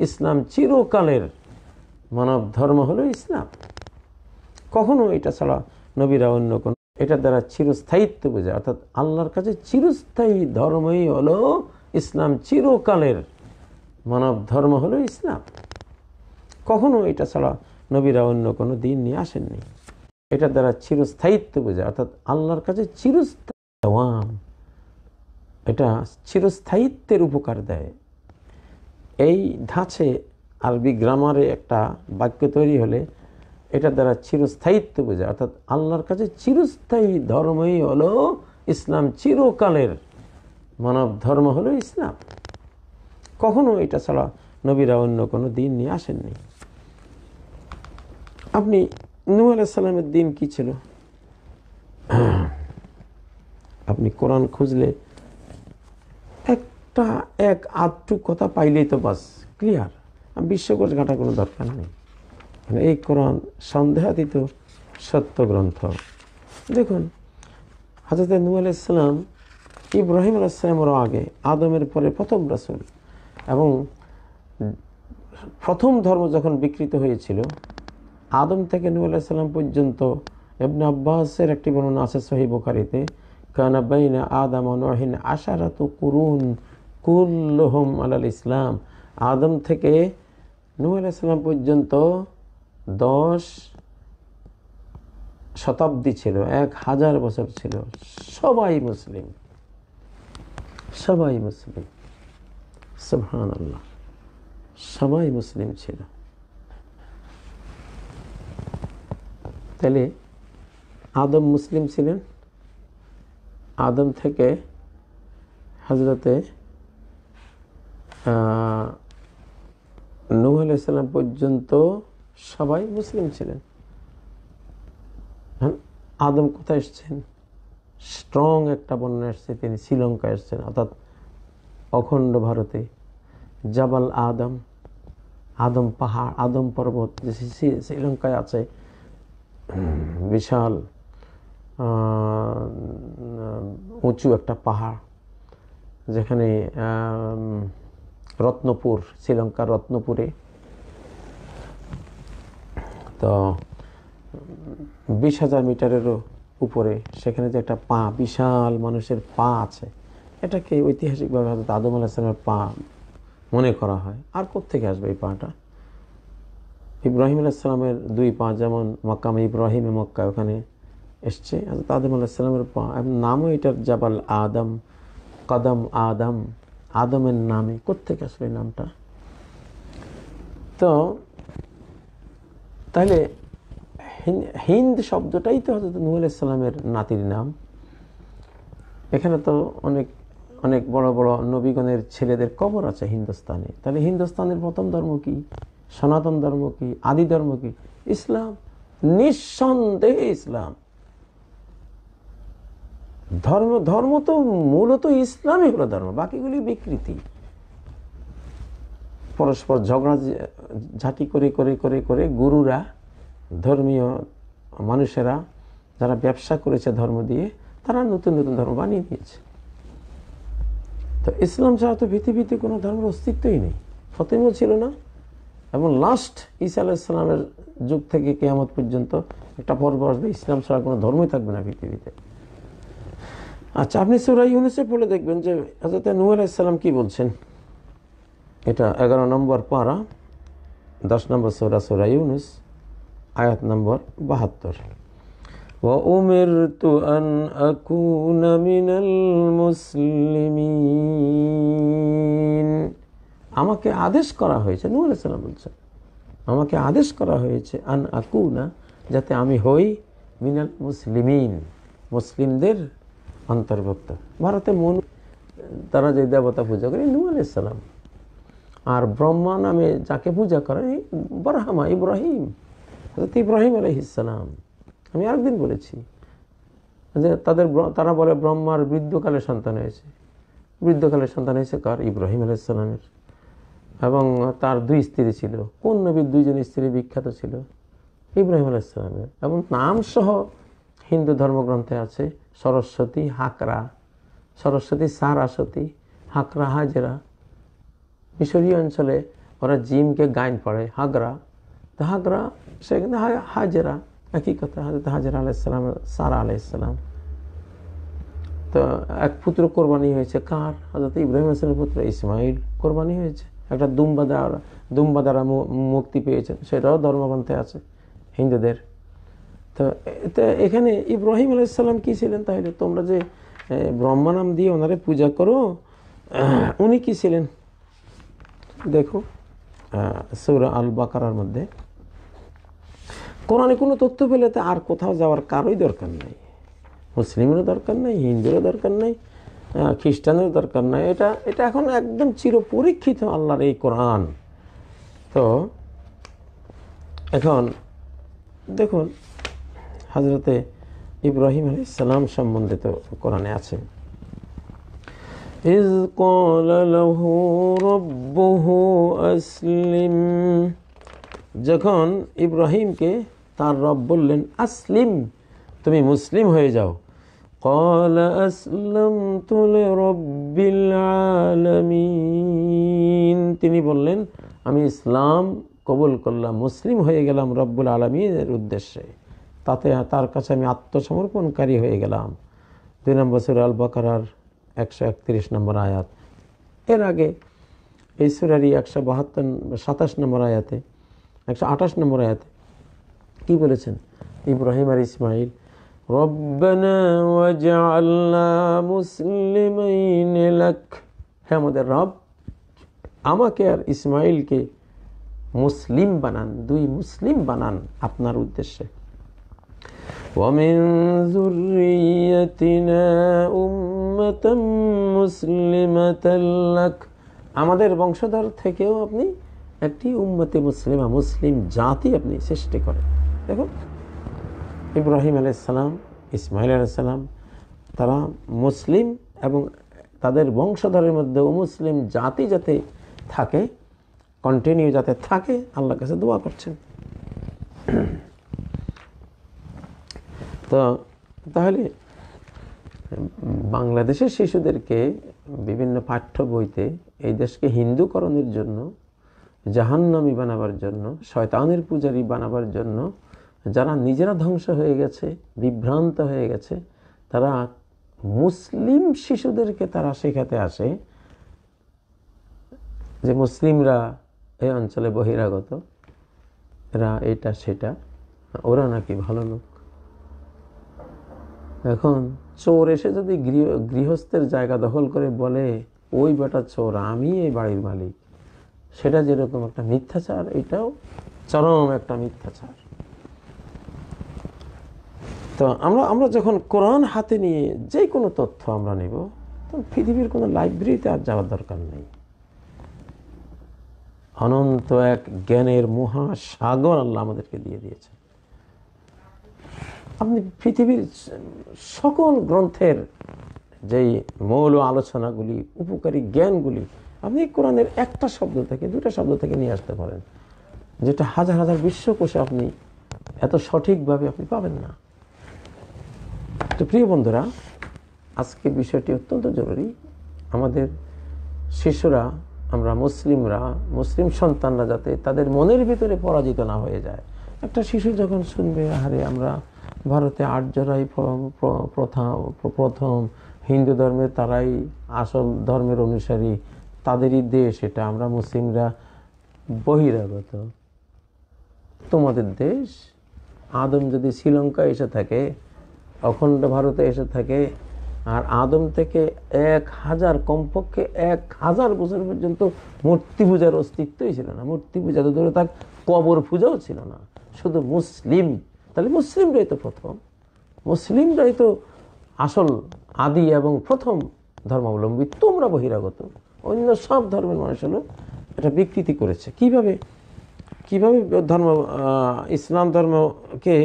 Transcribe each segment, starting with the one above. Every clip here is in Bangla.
ইসলাম চিরকালের মানব ধর্ম হলো ইসলাম। কখনো এটা ছাড়া নবীরা অন্য কোন, এটা দ্বারা চিরস্থায়িত্ব বোঝায়, অর্থাৎ আল্লাহর কাছে চিরস্থায়ী ধর্মই হলো ইসলাম, চিরকালের মানব ধর্ম হলো ইসলাম। কখনো এটা ছাড়া নবীরা অন্য কোনো দিন নিয়ে আসেননি। এটা দ্বারা চিরস্থায়িত্ব বোঝায়, অর্থাৎ আল্লাহর কাছে চিরস্থায়ী, এটা চিরস্থায়িত্বের উপকার দেয়। এই ধাঁচে আরবি গ্রামারে একটা বাক্য তৈরি হলে এটা দ্বারা চিরস্থায়িত্ব বোঝায়, অর্থাৎ আল্লাহর কাছে চিরস্থায়ী ধর্মই হলো ইসলাম, চিরকালের মানব ধর্ম হলো ইসলাম। কখনো এটা ছাড়া নবীরা অন্য কোনো দিন নিয়ে আসেননি। আপনি নূহ আলাইহিস সালামের দিন কি ছিল? আপনি কোরআন খুঁজলে এক আধটু কথা পাইলেই তো বাস ক্লিয়ার। বিশ্বকোষ ঘাটার কোনো দরকার নেই। এই কোরআন সন্দেহাতীত সত্য গ্রন্থ। দেখুন, হযরত নূহ আলাইহিস সালাম ইব্রাহিম আলাইহিস সালামের আগে, আদমের পরে প্রথম রাসূল, এবং প্রথম ধর্ম যখন বিকৃত হয়েছিল, আদম থেকে নূহ আলাইহিস সালাম পর্যন্ত ইবনে আব্বাসের একটি বর্ণনা আছে সহিহ বুখারীতে, কানা বাইনা আদম ওয়া নূহিন আশারাতু কুরুন কুল্লুহুম আলাল ইসলাম। আদম থেকে নূহ আলাইহিস সালাম পর্যন্ত 10 শতাব্দী ছিল, 1000 বছর ছিল, সবাই মুসলিম, সবাই মুসলিম। সুবহানাল্লাহ, সবাই মুসলিম ছিল। তাহলে আদম মুসলিম ছিলেন, আদম থেকে হযরতে নূহ আলাইহিস সালাম পর্যন্ত সবাই মুসলিম ছিলেন। আদম কোথায় এসছেন? স্ট্রং একটা বর্ণনা এসছে, তিনি শ্রীলঙ্কায় এসছেন, অর্থাৎ অখণ্ড ভারতে। জাবাল আদম, আদম পাহাড়, আদম পর্বত যে শ্রীলঙ্কায় আছে, বিশাল উঁচু একটা পাহাড়, যেখানে রত্নপুর, শ্রীলঙ্কার রত্নপুরে তো 20,000 মিটারেরও উপরে সেখানে যে একটা পা, বিশাল মানুষের পা আছে, এটাকে ঐতিহাসিকভাবে হযরত আদম আলাইহিস সালামের পা মনে করা হয়। আর কোত্থেকে আসবে এই পাটা? ইব্রাহিম আলাইহিস সালামের 2 পা, যেমন মাকামে ইব্রাহিমে মক্কা, ওখানে এসছে হযরত আদম আলাইহিস সালামের পা। নামও এটার জাবাল আদম, কদম আদম, আদমের নামে। কোত্থেকে আসলে নামটা? তো তাহলে হিন্দ শব্দটাই তো হযরত নূহ আলাইহিস সালামের নাতির নাম। এখানে তো অনেক অনেক বড় বড় নবীগণের ছেলেদের কবর আছে হিন্দুস্তানে। তাহলে হিন্দুস্তানের প্রথম ধর্ম কি? সনাতন ধর্ম কি? আদি ধর্ম কি? ইসলাম, নিঃসন্দেহে ইসলাম। ধর্ম তো মূলত ইসলামই হলো ধর্ম, বাকিগুলি বিকৃতি। পরস্পর ঝগড়া ঝাঁটি করে করে করে করে গুরুরা, ধর্মীয় মানুষেরা যারা ব্যবসা করেছে ধর্ম দিয়ে, তারা নতুন নতুন ধর্ম বানিয়ে দিয়েছে। তো ইসলাম ছাড়া তো পৃথিবীতে কোনো ধর্মের অস্তিত্বই নেই, প্রথমেও ছিল না, এবং লাস্ট ঈসা আলাইহিস সালামের যুগ থেকে কিয়ামত পর্যন্ত একটা পর্ব আসবে, ইসলাম ছাড়া কোনো ধর্মই থাকবে না পৃথিবীতে। আচ্ছা, আপনি সূরা ইউনূসে পড়ে দেখবেন যে হযরত নূহ আলাইহিস সালাম কি বলছেন। এটা 11 নম্বর পারা, 10 নম্বর সূরা, সূরা ইউনূস, আয়াত নম্বর 72। ওয়া উমিরতু আন আকুনা মিনাল মুসলিমিন। আমাকে আদেশ করা হয়েছে, নূহ আলাইহিস সালাম বলছেন, আমাকে আদেশ করা হয়েছে আন আকুনা, যাতে আমি হই মিনাল মুসলিমিন, মুসলিমদের অন্তর্ভুক্ত। ভারতে তারা যে দেবতা পূজা করে নূহ আলাইহিস সালাম, আর ব্রহ্মা নামে যাকে পূজা করে বরহামা, ইব্রাহিম, হযরত ইব্রাহিম আলাইহিস সালাম। আমি আরেকদিন বলেছি যে তারা বলে ব্রহ্মার বৃদ্ধকালে সন্তান হয়েছে। বৃদ্ধকালে সন্তান হয়েছে কার? ইব্রাহিম আলাইহিস সালামের। এবং তার 2 স্ত্রী ছিল। কোন নবীর 2 জন স্ত্রী বিখ্যাত ছিল? ইব্রাহিম আলাইহিস সালামের। এবং নাম সহ হিন্দু ধর্মগ্রন্থে আছে সরস্বতী, হাকরা, সরস্বতী সারাসতী, হাকরা হাজরা। মিশরীয় অঞ্চলে ওরা জিমকে গাইন পড়ে হাগরা, তো হাগরা সেখানে হাজেরা, একই কথা। হযরত হাজেরা আলাইহিসসালাম, সারা আলাইহিসসালাম, তো এক পুত্র কোরবানি হয়েছে কার? হযরত ইব্রাহিম আলাইহিসসালামের পুত্র ইসমাইল কোরবানি হয়েছে। একটা দুম্বা দ্বারা মুক্তি পেয়েছেন, সেটাও ধর্মগ্রন্থে আছে হিন্দুদের। তো এখানে ইব্রাহিম আলাইহিসসালাম কি ছিলেন তাহলে? তোমরা যে ব্রহ্মা নাম দিয়ে ওনারে পূজা করো, উনি কি ছিলেন? দেখো সূরা আল বাকারার মধ্যে কোরআনে কোনো তথ্য পেলে তো আর কোথাও যাওয়ার কারোই দরকার নাই। মুসলিমেরও দরকার নাই, হিন্দুরও দরকার নাই, খ্রিস্টানেরও দরকার নাই। এটা এখন একদম চিরপরীক্ষিত আল্লাহর এই কোরআন। তো এখন দেখুন হযরতে ইব্রাহিম আলাইহিস সালাম সম্বন্ধে তো কোরআনে আছে, ইয ক্বালা লাহু রাব্বুহু আসলিম, যখন ইব্রাহিমকে তার রব বললেন আসলিম, তুমি মুসলিম হয়ে যাও। ক্বালা আসলামতু লিরাব্বিল আলামিন, তিনি বললেন আমি ইসলাম কবুল করলাম, মুসলিম হয়ে গেলাম রব্বুল আলামিনের উদ্দেশ্যে, তাতে তার কাছে আমি আত্মসমর্পণকারী হয়ে গেলাম। 2 নম্বর সূরা আল বাকারার 131 নম্বর আয়াত। এর আগে এই সূরারই 127 নম্বর আয়াতে, 128 নম্বর আয়াতে কি বলেছেন ইব্রাহিম আর ইসমাইল? রব্বানা ওয়াজআলনা মুসলিমাইন লাক, হে আমাদের রব, আমাকে আর ইসমাইলকে মুসলিম বানান, দুই মুসলিম বানান আপনার উদ্দেশ্যে। ওয়া মিন যুররিয়াতিনা উম্মাতাম মুসলিমাতাল লাক, আমাদের বংশধর থেকেও আপনি একটি উম্মতে মুসলিমা, মুসলিম জাতি আপনি সৃষ্টি করেন। দেখুন ইব্রাহিম আলাইহিস সালাম, ইসমাইল আলাইহিস সালাম, তারা মুসলিম এবং তাদের বংশধরের মধ্যে মুসলিম জাতি যাতে থাকে, কন্টিনিউ যাতে থাকে, আল্লাহর কাছে দোয়া করছেন। তো তাহলে বাংলাদেশের শিশুদেরকে বিভিন্ন পাঠ্য বইতে এই দেশকে হিন্দুকরণের জন্য, জাহান্নামী বানাবার জন্য, শয়তানের পূজারী বানাবার জন্য যারা নিজেরা ধ্বংস হয়ে গেছে, বিভ্রান্ত হয়ে গেছে, তারা মুসলিম শিশুদেরকে তারা শেখাতে আসে যে মুসলিমরা এই অঞ্চলে বহিরাগত, এরা এটা সেটা, ওরা নাকি ভালো লোক। এখন চোর এসে যদি গৃহস্থের জায়গা দখল করে বলে ওই বেটা চোর, আমি এই বাড়ির মালিক, সেটা যেরকম একটা মিথ্যাচার, এটাও চরম একটা মিথ্যাচার। তো আমরা যখন কোরআন হাতে নিয়ে যে কোনো তথ্য আমরা নেব, তখন পৃথিবীর কোনো লাইব্রেরিতে আর যাওয়ার দরকার নেই। অনন্ত এক জ্ঞানের মহাসাগর আল্লাহ আমাদেরকে দিয়ে দিয়েছে। আপনি পৃথিবীর সকল গ্রন্থের যেই মৌল আলোচনাগুলি, উপকারী জ্ঞানগুলি আপনি কোরআনের একটা শব্দ থেকে, দুটা শব্দ থেকে নিয়ে আসতে পারেন, যেটা হাজার হাজার বিশ্বকোষে আপনি এত সঠিকভাবে আপনি পাবেন না। তো প্রিয় বন্ধুরা, আজকে বিষয়টি অত্যন্ত জরুরি। আমাদের শিশুরা, আমরা মুসলিমরা, মুসলিম সন্তানরা যাতে তাদের মনের ভিতরে পরাজিত না হয়ে যায়। একটা শিশু যখন শুনবে আরে আমরা ভারতে আর্যরাই প্রথম, হিন্দু ধর্মের তারাই আসল ধর্মের অনুসারী, তাদেরই দেশ এটা, আমরা মুসলিমরা বহিরাগত। তোমাদের দেশ, আদম যদি শ্রীলঙ্কা এসে থাকে, অখণ্ড ভারতে এসে থাকে, আর আদম থেকে 1000 কমপক্ষে 1000 বছর পর্যন্ত মূর্তি পূজার অস্তিত্বই ছিল না। মূর্তি পূজা তো ধরে থাক, কবর পূজাও ছিল না, শুধু মুসলিম। তাহলে মুসলিমরাই তো প্রথম, মুসলিমরাই তো আসল আদি এবং প্রথম ধর্মাবলম্বী। তোমরা বহিরাগত, অন্য সব ধর্মের মানুষ হলো এটা বিকৃতি করেছে। কিভাবে ইসলাম ধর্মকে,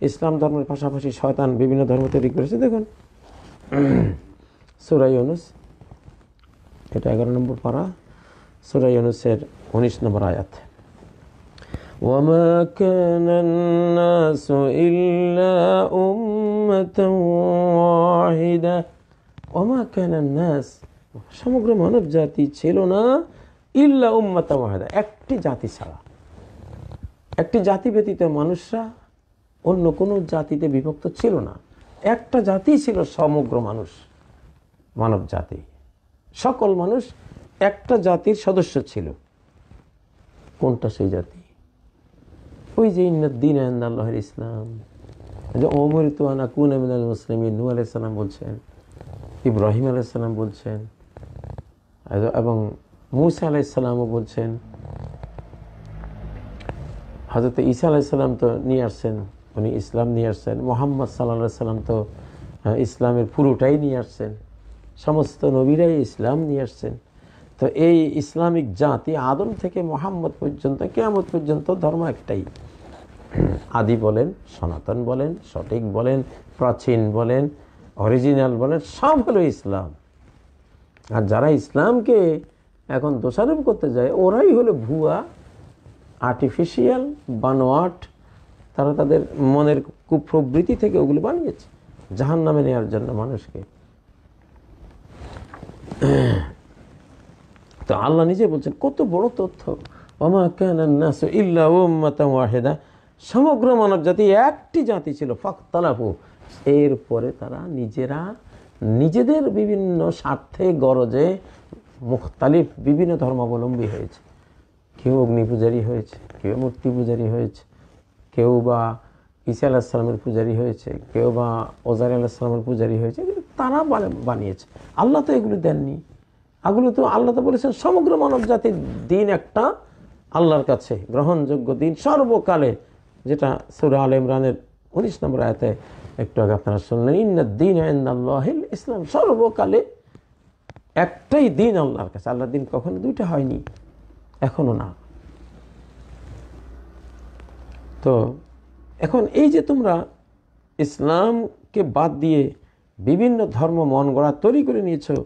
ইসলাম ধর্মের পাশাপাশি শয়তান বিভিন্ন ধর্ম তৈরি করেছে। দেখুন সূরা ইউনূস, এটা 11 নম্বর পারা, সূরা ইউনূসের 19 নম্বর আয়াত। ওয়ামা কানান নাসু ইল্লা উম্মাতান ওয়াহিদা, ওয়ামা কানান নাস, সমগ্র মানব জাতি ছিল না ইল্লা উম্মাতান ওয়াহিদা, একটি জাতি ছাড়া। একটি জাতি ব্যতীত মানুষরা অন্য কোনো জাতিতে বিভক্ত ছিল না। একটা জাতি ছিল সমগ্র মানুষ, মানব জাতি। সকল মানুষ একটা জাতির সদস্য ছিল। কোনটা সেই জাতি? ওই যে ইন্নাদ-দীন ইনদাল্লাহিল ইসলাম, যে উমিরতু আন আকুনা মিনাল মুসলিমিন, নূহ আলাইহিস সালাম বলছেন, ইব্রাহিম আলাইহিস সালাম বলছেন, এবং মূসা আলাইহিস সালামও বলছেন। হযরত ঈসা আলাইহিস সালাম তো নিয়ে আসছেন, উনি ইসলাম নিয়ে আসছেন। মুহাম্মদ সাল্লাল্লাহু আলাইহি সাল্লাম তো ইসলামের পুরোটাই নিয়ে আসছেন। সমস্ত নবীরাই ইসলাম নিয়ে আসছেন। তো এই ইসলামিক জাতি আদম থেকে মুহাম্মদ পর্যন্ত, কিয়ামত পর্যন্ত ধর্ম একটাই। আদি বলেন, সনাতন বলেন, সঠিক বলেন, প্রাচীন বলেন, অরিজিনাল বলেন, সব হলো ইসলাম। আর যারা ইসলামকে এখন দোষারোপ করতে যায়, ওরাই হলো ভুয়া, আর্টিফিশিয়াল, বানোয়াট। তারা তাদের মনের কুপ্রবৃত্তি থেকে ওগুলো বানিয়েছে জাহান্নামে নেওয়ার জন্য মানুষকে। তো আল্লাহ নিজে বলছেন, কত বড় তথ্য, ওমা কানান নাসু ইল্লা উম্মাতান ওয়াহিদা, সমগ্র মানব জাতি একটি জাতি ছিল, ফাখতালাফু, এরপরে তারা নিজেরা নিজেদের বিভিন্ন স্বার্থে গরজে মুখতালিফ বিভিন্ন ধর্মাবলম্বী হয়েছে। কেউ অগ্নি পূজারী হয়েছে, কেউ মূর্তি পূজারী হয়েছে, কেউ বা ঈসা আলাইহিস সালামের পূজারী হয়েছে, কেউ বা ওজাইর আলাইহিস সালামের পূজারী হয়েছে। তারা বানিয়েছে, আল্লাহ তো এগুলো দেননি। এগুলো তো আল্লাহ তো বলেছেন সমগ্র মানব জাতির দিন একটা আল্লাহর কাছে গ্রহণযোগ্য দিন সর্বকালে, যেটা সূরা আলে ইমরানের 19 নম্বর আয়াতে একটু আগে আপনারা শুনলেন, ইন্নাদ-দীন ইনদাল্লাহিল ইসলাম, সর্বকালে একটাই দিন আল্লাহর কাছে। আল্লাহর দিন কখনো দুইটা হয়নি, এখনো না। তো এখন এই যে তোমরা ইসলামকে বাদ দিয়ে বিভিন্ন ধর্ম মন গড়া তৈরি করে নিয়েছো,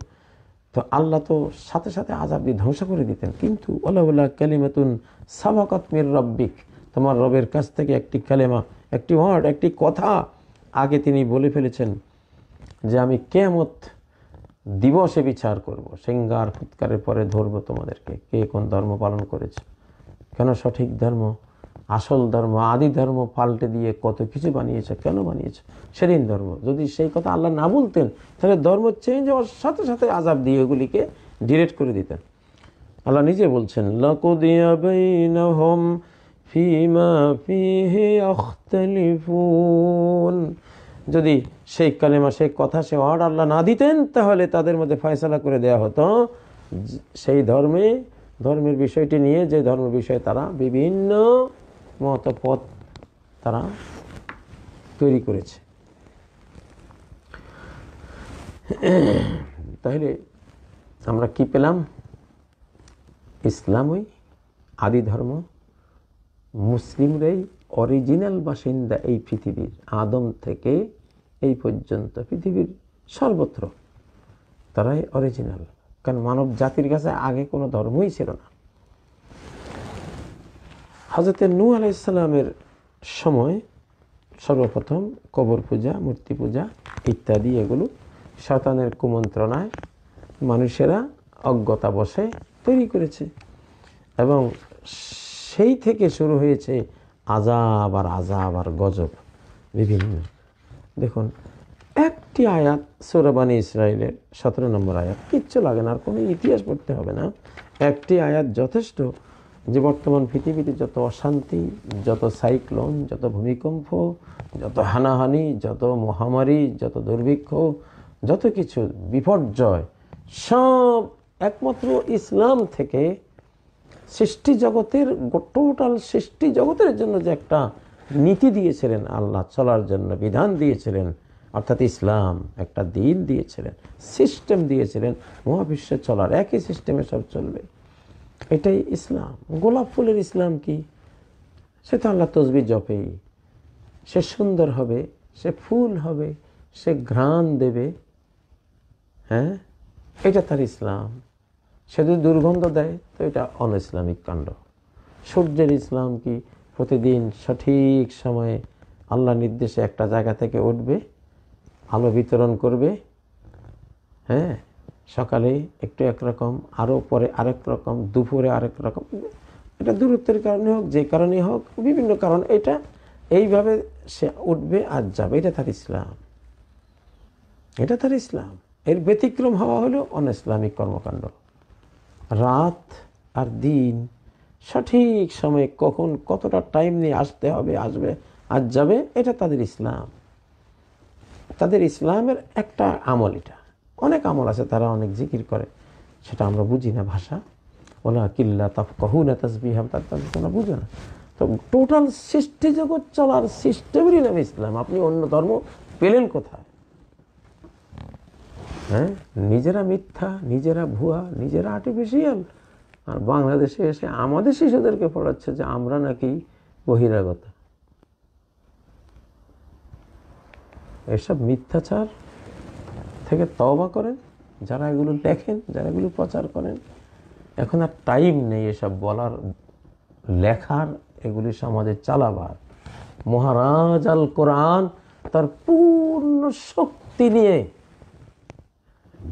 তো আল্লাহ তো সাথে সাথে আযাব দিয়ে ধ্বংস করে দিতেন। কিন্তু ওয়ালাউলা কালিমাতুন সাবাকাত মির রাব্বিক, তোমার রবের কাছ থেকে একটি কালেমা, একটি ওয়ার্ড, একটি কথা আগে তিনি বলে ফেলেছেন যে আমি কিয়ামত দিবসে বিচার করব, সিংহার ফুৎকারের পরে ধরবো তোমাদেরকে, কে কোন ধর্ম পালন করেছে, কেন সঠিক ধর্ম, আসল ধর্ম, আদি ধর্ম পাল্টে দিয়ে কত কিছু বানিয়েছে, কেন বানিয়েছে সেদিন ধর্ম। যদি সেই কথা আল্লাহ না বলতেন, তাহলে ধর্ম চেঞ্জ হওয়ার সাথে সাথে আযাব দিয়ে ওগুলিকে ডিরেক্ট করে দিতেন। আল্লাহ নিজে বলছেন, লাকুদিয়া বাইনাহুম ফীমা ফীহি ইখতালিফুন, যদি সেই কালেমা, সেই কথা, সেই ওয়ার্ড আল্লাহ না দিতেন, তাহলে তাদের মধ্যে ফয়সালা করে দেওয়া হতো সেই ধর্মের বিষয়টি নিয়ে, যে ধর্মের বিষয়ে তারা বিভিন্ন মতপথ তারা তৈরি করেছে। তাহলে আমরা কি পেলাম? ইসলামই আদি ধর্ম, মুসলিমরাই অরিজিনাল বাসিন্দা এই পৃথিবীর, আদম থেকে এই পর্যন্ত পৃথিবীর সর্বত্র তারাই অরিজিনাল। কারণ মানব জাতির কাছে আগে কোনো ধর্মই ছিল না। হযরত নূহ আলাইহিস সালামের সময় সর্বপ্রথম কবর পূজা, মূর্তি পূজা ইত্যাদি এগুলো শয়তানের কুমন্ত্রণায় মানুষেরা অজ্ঞতাবশে তৈরি করেছে, এবং সেই থেকে শুরু হয়েছে আযাব আর গজব বিভিন্ন। দেখুন, একটি আয়াত সূরা বনী ইসরাঈলের 17 নম্বর আয়াত, কিচ্ছু লাগে না, আর কোনো ইতিহাস পড়তে হবে না। একটি আয়াত যথেষ্ট যে বর্তমান পৃথিবীতে যত অশান্তি, যত সাইক্লোন, যত ভূমিকম্প, যত হানাহানি, যত মহামারী, যত দুর্ভিক্ষ, যত কিছু বিপর্যয়, সব একমাত্র ইসলাম থেকে সৃষ্টি জগতের, টোটাল সৃষ্টি জগতের জন্য যে একটা নীতি দিয়েছিলেন আল্লাহ চলার জন্য, বিধান দিয়েছিলেন, অর্থাৎ ইসলাম একটা দিন দিয়েছিলেন, সিস্টেম দিয়েছিলেন মহাবিশ্বে চলার, একই সিস্টেমে সব চলবে, এটাই ইসলাম। গোলাপ ফুলের ইসলাম কি? সে তো আল্লাহ তসবিহ জপেই, সে সুন্দর হবে, সে ফুল হবে, সে ঘ্রাণ দেবে, হ্যাঁ, এটা তার ইসলাম। সে যদি দুর্গন্ধ দেয় তো এটা অনইসলামিক কাণ্ড। সূর্যের ইসলাম কি? প্রতিদিন সঠিক সময়ে আল্লাহ নির্দেশে একটা জায়গা থেকে উঠবে, আলো বিতরণ করবে, হ্যাঁ, সকালে একটু একরকম, আরও পরে আরেক রকম, দুপুরে আরেক রকম। এটা দূরত্বের কারণে হোক, যে কারণে হোক, বিভিন্ন কারণ, এটা এইভাবে সে উঠবে আর যাবে। এটা তার ইসলাম, এটা তার ইসলাম। এর ব্যতিক্রম হওয়া হলো অনইসলামিক কর্মকাণ্ড। রাত আর দিন সঠিক সময়ে কখন কতটা টাইম নিয়ে আসতে হবে, আসবে আর যাবে, এটা তাদের ইসলাম। তাদের ইসলামের একটা আমল এটা। অনেক আমল আছে, তারা অনেক জিকির করে, সেটা আমরা বুঝি না ভাষা। ওলা কিল্লা তাফকাহুনা তাসবিহাম, তোমরা বুঝো না। তো টোটাল সৃষ্টি জগৎ চলার সিস্টেমেরই নাম ইসলাম। আপনি অন্য ধর্ম পেলেন কোথায়? হ্যাঁ, নিজেরা মিথ্যা, নিজেরা ভুয়া, নিজেরা আর্টিফিশিয়াল। আর বাংলাদেশে এসে আমাদের শিশুদেরকে পড়াচ্ছে যে আমরা নাকি বহিরাগত। এসব মিথ্যাচার থেকে তওবা করেন যারা এগুলো লেখেন, যারা এগুলো প্রচার করেন। এখন আর টাইম নেই এসব বলার, লেখার, এগুলি সমাজে চালাবার। মহারাজ আল কোরআন তার পূর্ণ শক্তি নিয়ে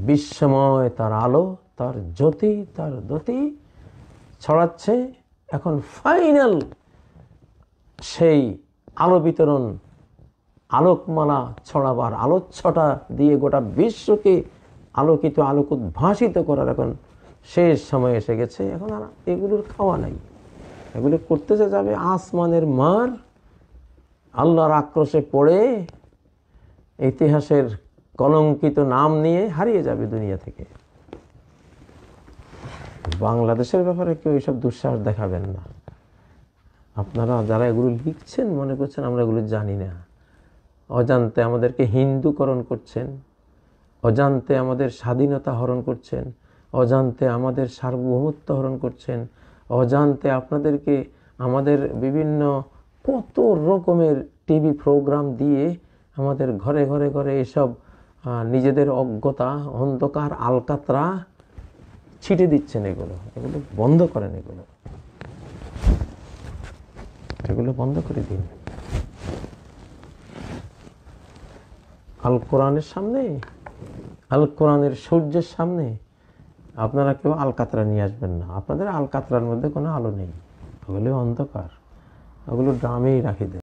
বিশ্বময় তার আলো, তার জ্যোতি, তার দ্যুতি ছড়াচ্ছে। এখন ফাইনাল সেই আলো বিতরণ, আলোকমালা ছড়াবার, আলোচ্ছটা দিয়ে গোটা বিশ্বকে আলোকিত, আলোক উদ্ভাসিত করার এখন শেষ সময় এসে গেছে। এখন আর এগুলোর খাওয়া নাই। এগুলো করতে যাবে আসমানের মার, আল্লাহর আক্রোশে পড়ে ইতিহাসের কলঙ্কিত নাম নিয়ে হারিয়ে যাবে দুনিয়া থেকে। বাংলাদেশের ব্যাপারে কেউ এইসব দুঃসাহস দেখাবেন না। আপনারা যারা এগুলো লিখছেন মনে করছেন আমরা এগুলো জানি না। অজান্তে আমাদেরকে হিন্দুকরণ করছেন, অজান্তে আমাদের স্বাধীনতা হরণ করছেন, অজান্তে আমাদের সার্বভৌমত্ব হরণ করছেন, অজান্তে আপনাদেরকে আমাদের বিভিন্ন কত রকমের টিভি প্রোগ্রাম দিয়ে আমাদের ঘরে ঘরে ঘরে এসব নিজেদের অজ্ঞতা, অন্ধকার, আলকাতরা ছিটে দিচ্ছেন। এগুলো বন্ধ করেন, এগুলো বন্ধ করে দিন। আল কোরআনের সামনে, আল কোরআনের সূর্যের সামনে আপনারা কেউ আলকাতরা নিয়ে আসবেন না। আপনাদের আলকাতরার মধ্যে কোনো আলো নেই, ওগুলো অন্ধকার, ওগুলো ড্রামেই রাখি দেন।